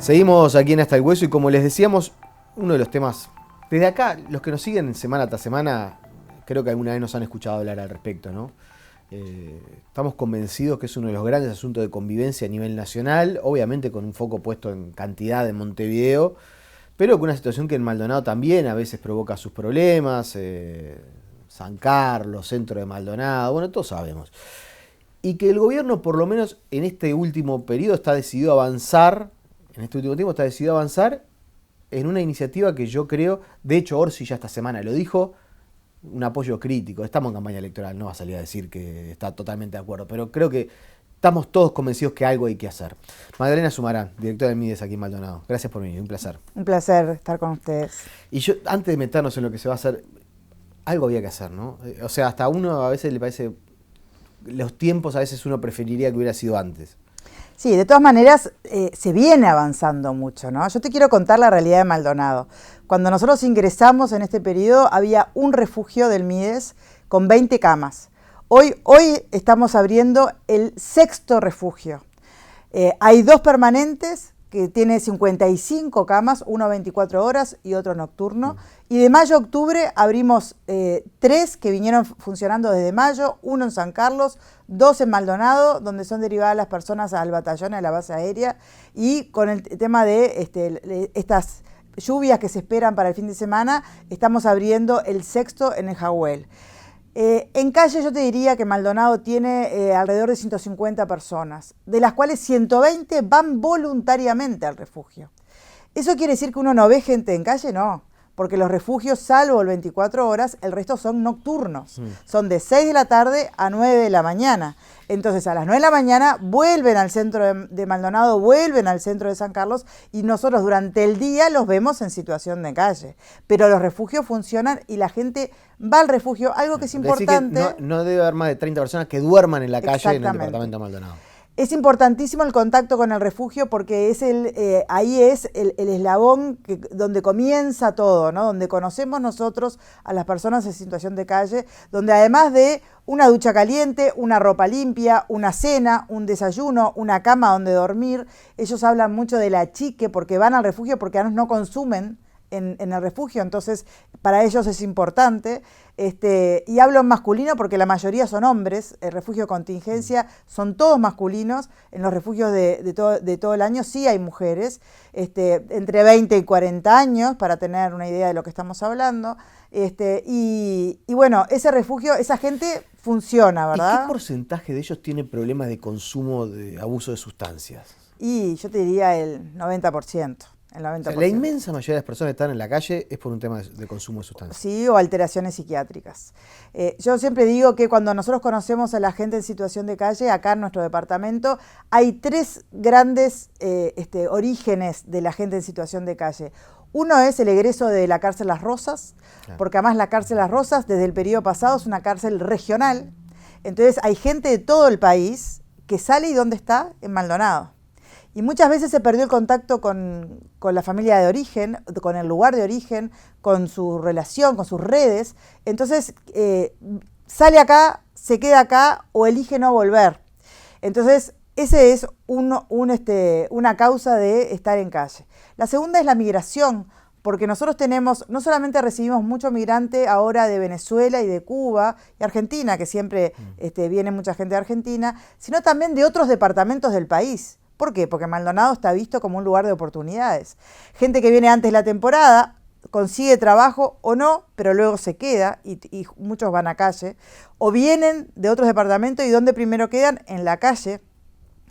Seguimos aquí en Hasta el Hueso y como les decíamos, uno de los temas, desde acá, los que nos siguen semana tras semana, creo que alguna vez nos han escuchado hablar al respecto, ¿no? Estamos convencidos que es uno de los grandes asuntos de convivencia a nivel nacional, obviamente con un foco puesto en cantidad en Montevideo, pero con una situación que en Maldonado también a veces provoca sus problemas, San Carlos, centro de Maldonado, bueno, todos sabemos. Y que el gobierno, por lo menos en este último periodo, está decidido a avanzar, en este último tiempo está decidido a avanzar en una iniciativa que yo creo, de hecho Orsi ya esta semana lo dijo, un apoyo crítico. Estamos en campaña electoral, no va a salir a decir que está totalmente de acuerdo, pero creo que estamos todos convencidos que algo hay que hacer. Magdalena Sumarán, directora del MIDES aquí en Maldonado. Gracias por venir, un placer. Un placer estar con ustedes. Y yo, antes de meternos en lo que se va a hacer, algo había que hacer, ¿no? O sea, hasta a uno a veces le parece, los tiempos a veces uno preferiría que hubiera sido antes. Sí, de todas maneras se viene avanzando mucho, ¿no? Yo te quiero contar la realidad de Maldonado. Cuando nosotros ingresamos en este periodo había un refugio del MIDES con 20 camas. Hoy estamos abriendo el 6º refugio. Hay 2 permanentes que tiene 55 camas, uno 24 horas y otro nocturno. Y de mayo a octubre abrimos 3 que vinieron funcionando desde mayo, 1 en San Carlos, 2 en Maldonado, donde son derivadas las personas al batallón, a la base aérea, y con el tema de estas lluvias que se esperan para el fin de semana, estamos abriendo el 6º en el Jagüel. En calle yo te diría que Maldonado tiene alrededor de 150 personas, de las cuales 120 van voluntariamente al refugio. ¿Eso quiere decir que uno no ve gente en calle? No, porque los refugios, salvo el 24 horas, el resto son nocturnos. Son de 6 de la tarde a 9 de la mañana. Entonces a las 9 de la mañana vuelven al centro de Maldonado, vuelven al centro de San Carlos y nosotros durante el día los vemos en situación de calle. Pero los refugios funcionan y la gente va al refugio, algo que es importante. Que no debe haber más de 30 personas que duerman en la calle en el departamento de Maldonado. Es importantísimo el contacto con el refugio porque es ahí es el eslabón donde comienza todo, ¿no? Donde conocemos nosotros a las personas en situación de calle, donde además de una ducha caliente, una ropa limpia, una cena, un desayuno, una cama donde dormir, ellos hablan mucho de la chique porque van al refugio porque además no consumen en el refugio, entonces para ellos es importante. Y hablo en masculino porque la mayoría son hombres, el refugio de contingencia son todos masculinos, en los refugios de todo el año sí hay mujeres, entre 20 y 40 años, para tener una idea de lo que estamos hablando, y bueno, ese refugio, esa gente funciona, ¿verdad? ¿Y qué porcentaje de ellos tiene problemas de consumo, de abuso de sustancias? Y yo te diría el 90%. El 90%. O sea, la inmensa mayoría de las personas que están en la calle es por un tema de consumo de sustancias. Sí, o alteraciones psiquiátricas. Yo siempre digo que cuando nosotros conocemos a la gente en situación de calle, acá en nuestro departamento, hay 3 grandes orígenes de la gente en situación de calle. Uno es el egreso de la cárcel Las Rosas, claro, porque además la cárcel Las Rosas desde el periodo pasado es una cárcel regional. Entonces hay gente de todo el país que sale y ¿dónde está? En Maldonado. Y muchas veces se perdió el contacto con la familia de origen, con el lugar de origen, con su relación, con sus redes. Entonces sale acá, se queda acá o elige no volver. Entonces ese es una causa de estar en calle. La segunda es la migración, porque nosotros no solamente recibimos mucho migrante ahora de Venezuela y de Cuba y Argentina, que siempre viene mucha gente de Argentina, sino también de otros departamentos del país. ¿Por qué? Porque Maldonado está visto como un lugar de oportunidades. Gente que viene antes de la temporada, consigue trabajo o no, pero luego se queda y muchos van a calle. O vienen de otros departamentos y ¿dónde primero quedan? En la calle.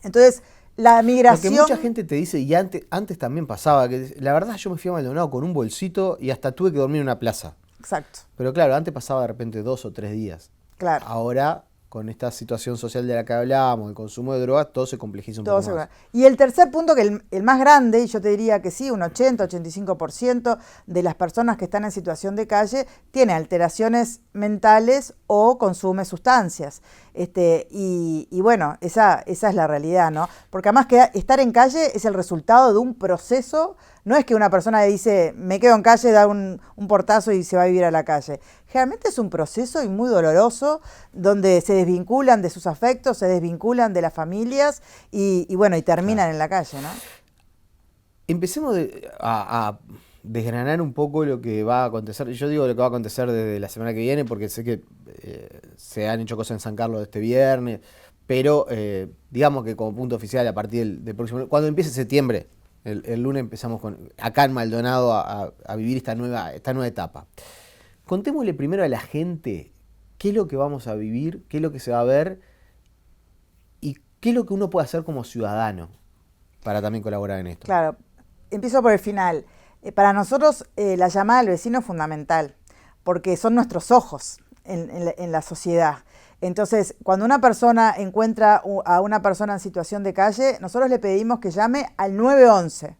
Entonces, la migración... Porque mucha gente te dice, y antes también pasaba, que la verdad yo me fui a Maldonado con un bolsito y hasta tuve que dormir en una plaza. Exacto. Pero claro, antes pasaba de repente 2 o 3 días. Claro. Ahora, con esta situación social de la que hablábamos, el consumo de drogas, todo se complejiza un poco más. Y el tercer punto, que el más grande, y yo te diría que sí, un 80-85% de las personas que están en situación de calle tiene alteraciones mentales o consume sustancias. Y bueno, esa es la realidad, ¿no? Porque además que estar en calle es el resultado de un proceso. No es que una persona dice, me quedo en calle, da un portazo y se va a vivir a la calle. Generalmente es un proceso y muy doloroso, donde se desvinculan de sus afectos, se desvinculan de las familias y bueno, y terminan en la calle, ¿no? Empecemos a desgranar un poco lo que va a acontecer. Yo digo lo que va a acontecer desde la semana que viene porque sé que se han hecho cosas en San Carlos este viernes, pero digamos que como punto oficial a partir del próximo... Cuando empiece septiembre, el lunes empezamos acá en Maldonado a vivir esta nueva etapa. Contémosle primero a la gente qué es lo que vamos a vivir, qué es lo que se va a ver y qué es lo que uno puede hacer como ciudadano para también colaborar en esto. Claro, empiezo por el final. Para nosotros la llamada al vecino es fundamental, porque son nuestros ojos en la sociedad. Entonces, cuando una persona encuentra a una persona en situación de calle, nosotros le pedimos que llame al 911,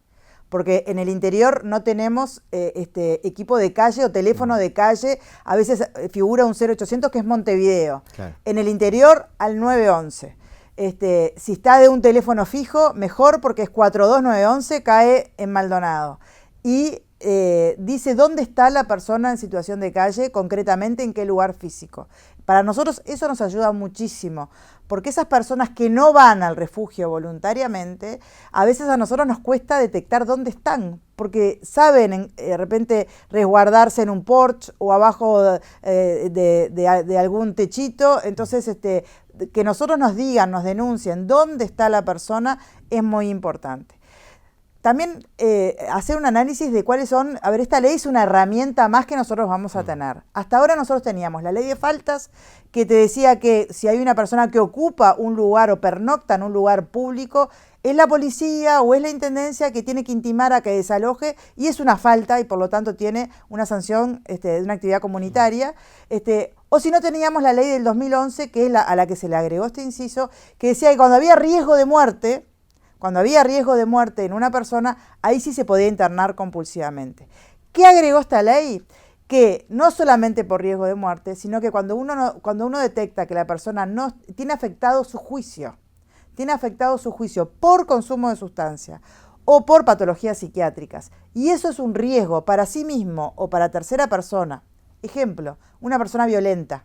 porque en el interior no tenemos equipo de calle o teléfono de calle. A veces figura un 0800 que es Montevideo. Claro. En el interior, al 911. Si está de un teléfono fijo, mejor, porque es 42911, cae en Maldonado. Y dice dónde está la persona en situación de calle, concretamente en qué lugar físico. Para nosotros eso nos ayuda muchísimo, porque esas personas que no van al refugio voluntariamente, a veces a nosotros nos cuesta detectar dónde están, porque saben de repente resguardarse en un porche o abajo de algún techito. Entonces que nosotros nos digan, nos denuncien dónde está la persona es muy importante. También hacer un análisis de cuáles son... A ver, esta ley es una herramienta más que nosotros vamos a tener. Hasta ahora nosotros teníamos la ley de faltas, que te decía que si hay una persona que ocupa un lugar o pernocta en un lugar público, es la policía o es la intendencia que tiene que intimar a que desaloje, y es una falta y por lo tanto tiene una sanción de una actividad comunitaria. O si no, teníamos la ley del 2011, que es a la que se le agregó este inciso, que decía que cuando había riesgo de muerte... Cuando había riesgo de muerte en una persona, ahí sí se podía internar compulsivamente. ¿Qué agregó esta ley? Que no solamente por riesgo de muerte, sino que cuando uno detecta que la persona no tiene afectado su juicio por consumo de sustancia o por patologías psiquiátricas, y eso es un riesgo para sí mismo o para tercera persona. Ejemplo, una persona violenta.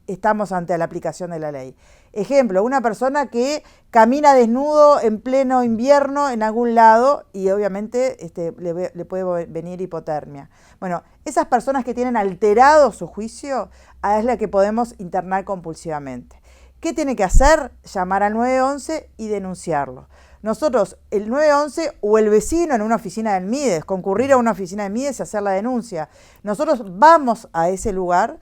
Estamos ante la aplicación de la ley. Ejemplo, una persona que camina desnudo en pleno invierno en algún lado y obviamente le puede venir hipotermia. Bueno, esas personas que tienen alterado su juicio es la que podemos internar compulsivamente. ¿Qué tiene que hacer? Llamar al 911 y denunciarlo. Nosotros, el 911 o el vecino en una oficina del MIDES, concurrir a una oficina del MIDES y hacer la denuncia. Nosotros vamos a ese lugar,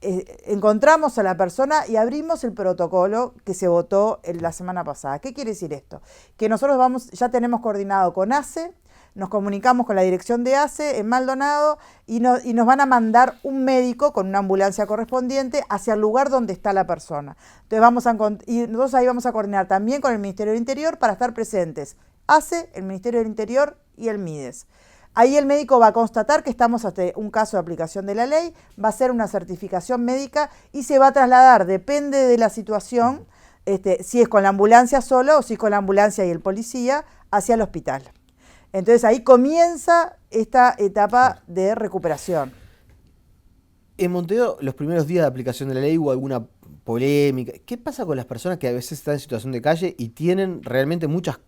encontramos a la persona y abrimos el protocolo que se votó la semana pasada. ¿Qué quiere decir esto? Que nosotros ya tenemos coordinado con ACE, nos comunicamos con la dirección de ACE en Maldonado y nos van a mandar un médico con una ambulancia correspondiente hacia el lugar donde está la persona. Entonces nosotros ahí vamos a coordinar también con el Ministerio del Interior para estar presentes. ACE, el Ministerio del Interior y el MIDES. Ahí el médico va a constatar que estamos ante un caso de aplicación de la ley, va a hacer una certificación médica y se va a trasladar, depende de la situación, si es con la ambulancia solo o si es con la ambulancia y el policía, hacia el hospital. Entonces ahí comienza esta etapa de recuperación. En Montevideo, los primeros días de aplicación de la ley hubo alguna polémica. ¿Qué pasa con las personas que a veces están en situación de calle y tienen realmente muchas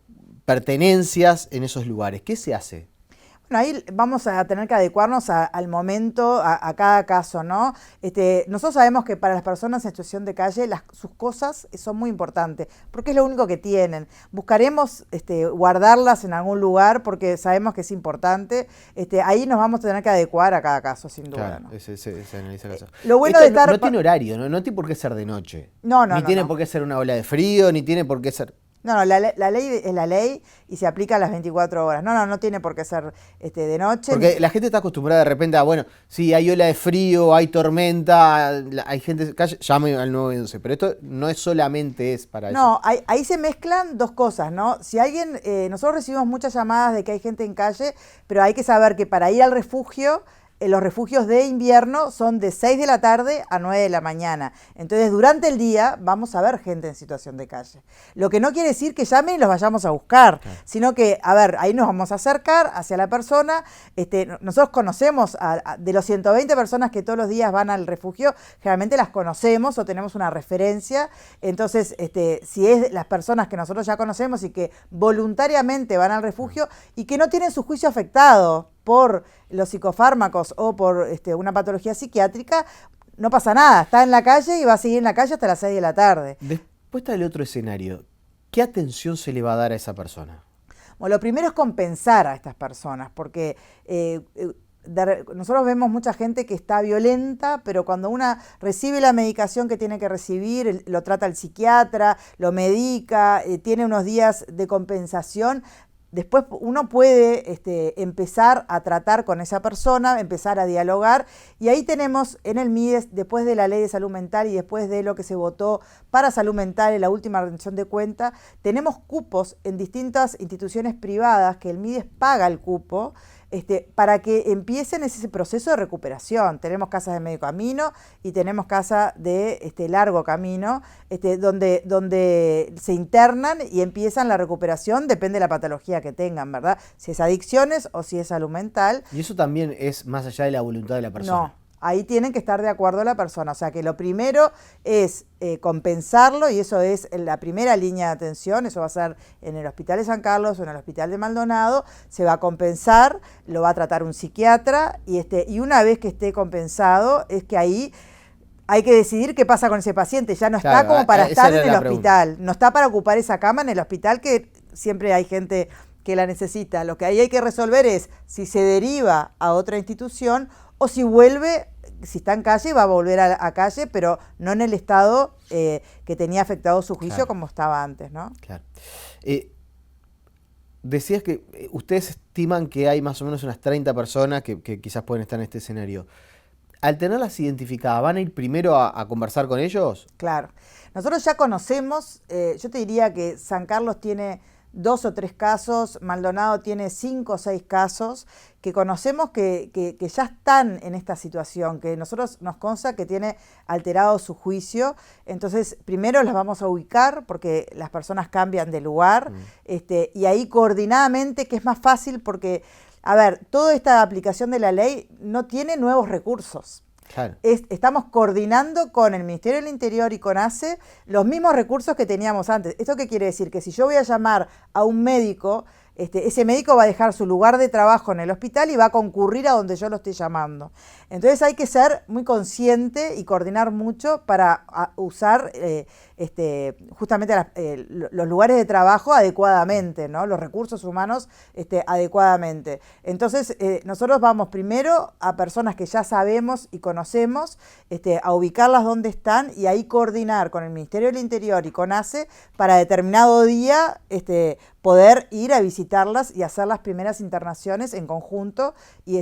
pertenencias en esos lugares? ¿Qué se hace? Bueno, ahí vamos a tener que adecuarnos al momento, a cada caso, ¿no? Nosotros sabemos que para las personas en situación de calle sus cosas son muy importantes, porque es lo único que tienen. Buscaremos guardarlas en algún lugar porque sabemos que es importante. Ahí nos vamos a tener que adecuar a cada caso, sin duda. Claro, ¿no? Se analiza el caso. Lo bueno de estar... No tiene horario, ¿no? Tiene por qué ser de noche. No. Ni tiene por qué ser una ola de frío, ni tiene por qué ser... No, la ley es la ley y se aplica a las 24 horas. No tiene por qué ser de noche. Porque la gente está acostumbrada de repente a, bueno, sí, hay ola de frío, hay tormenta, hay gente en calle, llame al 911. Pero esto no es solamente para eso. No, ahí se mezclan dos cosas, ¿no? Si alguien, nosotros recibimos muchas llamadas de que hay gente en calle, pero hay que saber que para ir al refugio los refugios de invierno son de 6 de la tarde a 9 de la mañana. Entonces, durante el día vamos a ver gente en situación de calle. Lo que no quiere decir que llamen y los vayamos a buscar, sino que, a ver, ahí nos vamos a acercar hacia la persona. Nosotros conocemos, de los 120 personas que todos los días van al refugio, generalmente las conocemos o tenemos una referencia. Entonces, si es las personas que nosotros ya conocemos y que voluntariamente van al refugio y que no tienen su juicio afectado por los psicofármacos o por una patología psiquiátrica, no pasa nada, está en la calle y va a seguir en la calle hasta las 6 de la tarde. Después está el otro escenario. ¿Qué atención se le va a dar a esa persona? Bueno, lo primero es compensar a estas personas, porque nosotros vemos mucha gente que está violenta, pero cuando una recibe la medicación que tiene que recibir, lo trata el psiquiatra, lo medica, tiene unos días de compensación, después uno puede empezar a tratar con esa persona, empezar a dialogar, y ahí tenemos en el MIDES, después de la Ley de Salud Mental y después de lo que se votó para salud mental en la última rendición de cuenta, tenemos cupos en distintas instituciones privadas que el MIDES paga el cupo, para que empiecen ese proceso de recuperación. Tenemos casas de medio camino y tenemos casas de largo camino, donde se internan y empiezan la recuperación, depende de la patología que tengan, ¿verdad? Si es adicciones o si es salud mental. Y eso también es más allá de la voluntad de la persona. No. Ahí tienen que estar de acuerdo la persona. O sea que lo primero es compensarlo, y eso es la primera línea de atención. Eso va a ser en el Hospital de San Carlos o en el Hospital de Maldonado. Se va a compensar, lo va a tratar un psiquiatra, y una vez que esté compensado es que ahí hay que decidir qué pasa con ese paciente. Ya no está como para estar en el hospital. No está para ocupar esa cama en el hospital, que siempre hay gente que la necesita. Lo que ahí hay que resolver es si se deriva a otra institución o si vuelve. Si está en calle, va a volver a calle, pero no en el estado que tenía afectado su juicio, como estaba antes, ¿no? Claro. Decías que ustedes estiman que hay más o menos unas 30 personas que quizás pueden estar en este escenario. Al tenerlas identificadas, ¿van a ir primero a conversar con ellos? Claro. Nosotros ya conocemos, yo te diría que San Carlos tiene 2 o 3 casos, Maldonado tiene 5 o 6 casos, que conocemos que ya están en esta situación, que nosotros nos consta que tiene alterado su juicio. Entonces, primero las vamos a ubicar, porque las personas cambian de lugar, y ahí coordinadamente, que es más fácil, porque, a ver, toda esta aplicación de la ley no tiene nuevos recursos. Claro. Estamos coordinando con el Ministerio del Interior y con ACE los mismos recursos que teníamos antes. ¿Esto qué quiere decir? Que si yo voy a llamar a un médico, ese médico va a dejar su lugar de trabajo en el hospital y va a concurrir a donde yo lo esté llamando. Entonces hay que ser muy consciente y coordinar mucho para usar justamente los lugares de trabajo adecuadamente, ¿no? Los recursos humanos adecuadamente. Entonces nosotros vamos primero a personas que ya sabemos y conocemos, a ubicarlas donde están y ahí coordinar con el Ministerio del Interior y con ACE para determinado día poder ir a visitarlas y hacer las primeras internaciones en conjunto y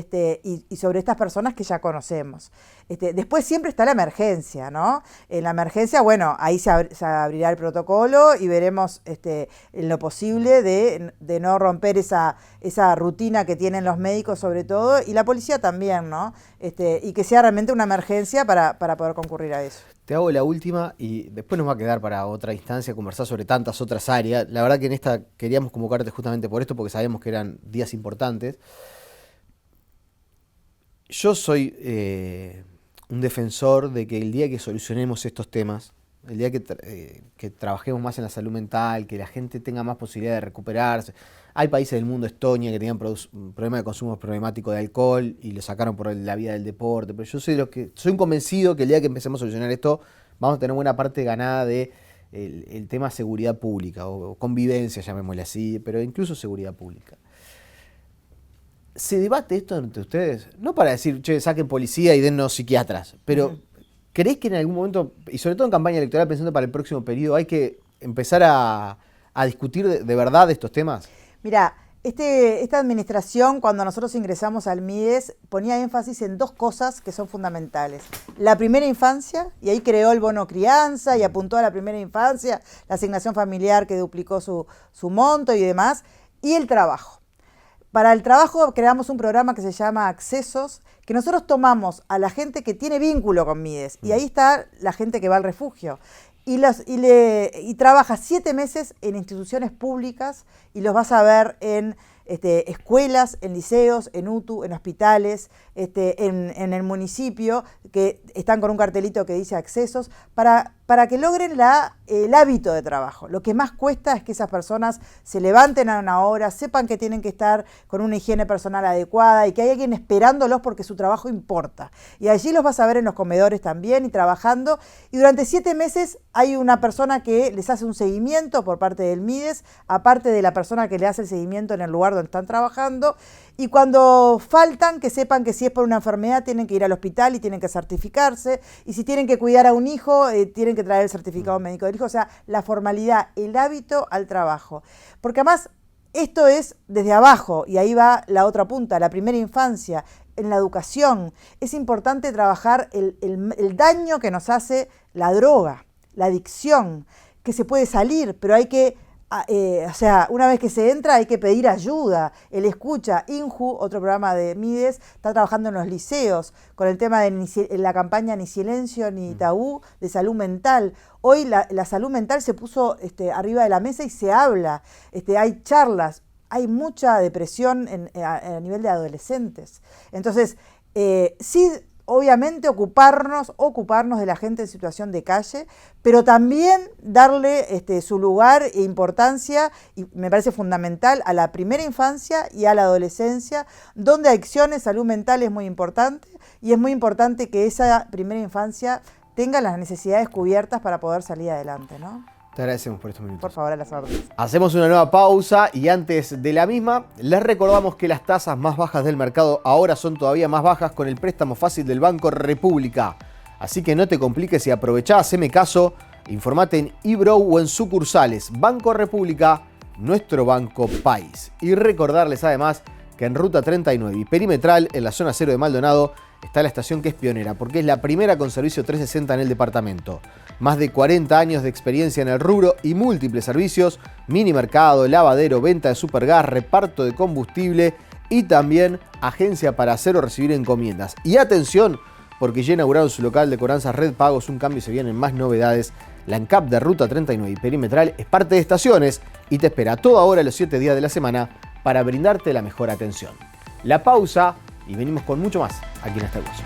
sobre estas personas que ya conocemos. Después siempre está la emergencia, ¿no? En la emergencia, bueno, ahí se abrirá el protocolo y veremos en lo posible de no romper esa rutina que tienen los médicos sobre todo, y la policía también, ¿no? Y que sea realmente una emergencia para poder concurrir a eso. Te hago la última y después nos va a quedar para otra instancia conversar sobre tantas otras áreas. La verdad que en esta queríamos convocarte justamente por esto, porque sabíamos que eran días importantes. Yo soy un defensor de que el día que solucionemos estos temas, el día que trabajemos más en la salud mental, que la gente tenga más posibilidad de recuperarse. Hay países del mundo, Estonia, que tenían un problema de consumo problemático de alcohol y lo sacaron por la vida del deporte. Pero yo soy un convencido que el día que empecemos a solucionar esto, vamos a tener buena parte ganada de el tema seguridad pública o convivencia, llamémosle así, pero incluso seguridad pública. ¿Se debate esto entre ustedes? No para decir, che, saquen policía y dennos psiquiatras, pero ¿crees que en algún momento, y sobre todo en campaña electoral, pensando para el próximo periodo, hay que empezar a discutir de verdad estos temas? Mira, esta administración, cuando nosotros ingresamos al MIDES, ponía énfasis en 2 cosas que son fundamentales. La primera infancia, y ahí creó el bono crianza y apuntó a la primera infancia, la asignación familiar que duplicó su monto y demás, y el trabajo. Para el trabajo creamos un programa que se llama Accesos, que nosotros tomamos a la gente que tiene vínculo con Mides, y ahí está la gente que va al refugio. Y trabaja 7 meses en instituciones públicas y los vas a ver en escuelas, en liceos, en UTU, en hospitales, en el municipio, que están con un cartelito que dice accesos, para que logren el hábito de trabajo. Lo que más cuesta es que esas personas se levanten a una hora, sepan que tienen que estar con una higiene personal adecuada y que hay alguien esperándolos porque su trabajo importa. Y allí los vas a ver en los comedores también y trabajando. Y durante 7 meses hay una persona que les hace un seguimiento por parte del Mides, aparte de la persona que le hace el seguimiento en el lugar donde están trabajando. Y cuando faltan, que sepan que si es por una enfermedad tienen que ir al hospital y tienen que certificarse. Y si tienen que cuidar a un hijo, tienen que traer el certificado médico del hijo. O sea, la formalidad, el hábito al trabajo. Porque además esto es desde abajo, y ahí va la otra punta, la primera infancia. En la educación es importante trabajar el daño que nos hace la droga, la adicción, que se puede salir, pero hay que... una vez que se entra hay que pedir ayuda. El escucha, INJU, otro programa de Mides, está trabajando en los liceos con el tema de la campaña Ni Silencio ni Tabú de salud mental. Hoy la salud mental se puso arriba de la mesa y se habla, hay charlas, hay mucha depresión a nivel de adolescentes. Entonces, sí, obviamente ocuparnos de la gente en situación de calle, pero también darle su lugar e importancia, y me parece fundamental, a la primera infancia y a la adolescencia, donde adicciones, salud mental es muy importante, y es muy importante que esa primera infancia tenga las necesidades cubiertas para poder salir adelante, ¿no? Te agradecemos por estos minutos. Por favor, a las órdenes. Hacemos una nueva pausa y antes de la misma, les recordamos que las tasas más bajas del mercado ahora son todavía más bajas con el préstamo fácil del Banco República. Así que no te compliques y aprovechá, haceme caso, informate en eBrow o en sucursales. Banco República, nuestro banco país. Y recordarles además que en Ruta 39 y Perimetral, en la zona 0 de Maldonado, está la estación que es pionera, porque es la primera con servicio 360 en el departamento. Más de 40 años de experiencia en el rubro y múltiples servicios, mini mercado, lavadero, venta de supergas, reparto de combustible y también agencia para hacer o recibir encomiendas. Y atención, porque ya inauguraron su local de cobranzas Red Pagos, un cambio y se vienen más novedades. La ANCAP de Ruta 39 y Perimetral es parte de Estaciones y te espera toda hora los 7 días de la semana para brindarte la mejor atención. La pausa y venimos con mucho más aquí en Hasta el Hueso.